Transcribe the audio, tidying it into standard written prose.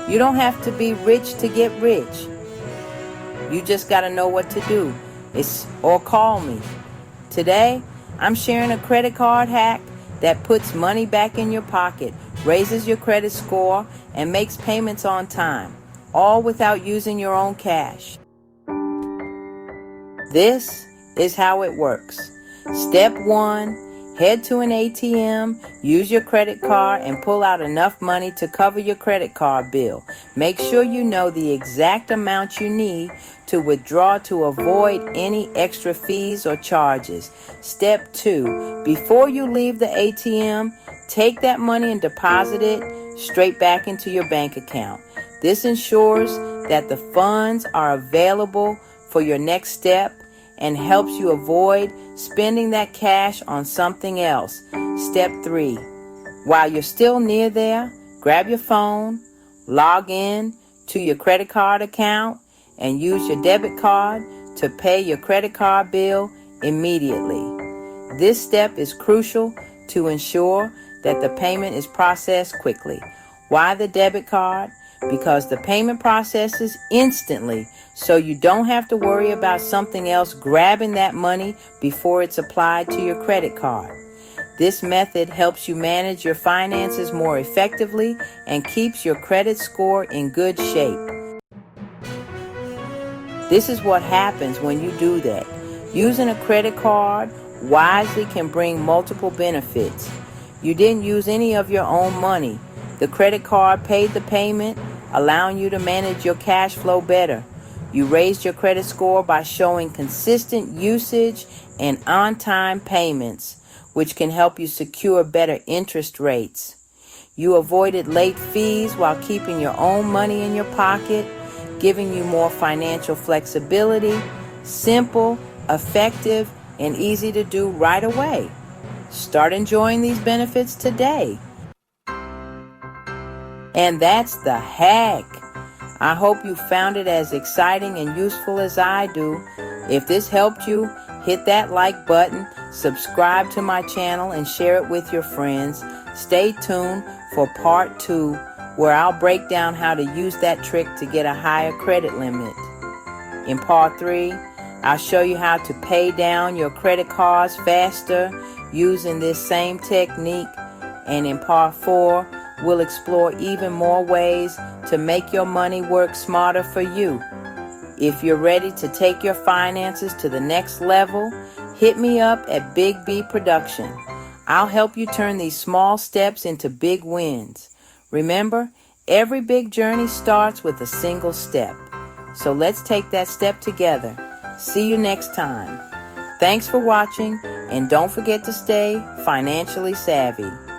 You don't have to be rich to get rich. You just got to know what to do. Or call me. Today, I'm sharing a credit card hack that puts money back in your pocket, raises your credit score, and makes payments on time, all without using your own cash. This is how it works. Step 1, head to an ATM, use your credit card, and pull out enough money to cover your credit card bill. Make sure you know the exact amount you need to withdraw to avoid any extra fees or charges. Step 2, before you leave the ATM, take that money and deposit it straight back into your bank account. This ensures that the funds are available for your next step and helps you avoid spending that cash on something else. Step 3, while you're still near there, grab your phone, log in to your credit card account, and use your debit card to pay your credit card bill immediately. This step is crucial to ensure that the payment is processed quickly. Why the debit card? Because the payment processes instantly, so you don't have to worry about something else grabbing that money before it's applied to your credit card. This method helps you manage your finances more effectively and keeps your credit score in good shape. This is what happens when you do that. Using a credit card wisely can bring multiple benefits. You didn't use any of your own money. The credit card paid the payment, allowing you to manage your cash flow better. You raised your credit score by showing consistent usage and on-time payments, which can help you secure better interest rates. You avoided late fees while keeping your own money in your pocket, giving you more financial flexibility. Simple, effective, and easy to do right away. Start enjoying these benefits today. And that's the hack. I hope you found it as exciting and useful as I do. If this helped you, hit that like button, subscribe to my channel, and share it with your friends. Stay tuned for part 2, where I'll break down how to use that trick to get a higher credit limit. In part 3, I'll show you how to pay down your credit cards faster using this same technique. And in part 4, we'll explore even more ways to make your money work smarter for you. If you're ready to take your finances to the next level, hit me up at Big B Production. I'll help you turn these small steps into big wins. Remember, every big journey starts with a single step. So let's take that step together. See you next time. Thanks for watching, and don't forget to stay financially savvy.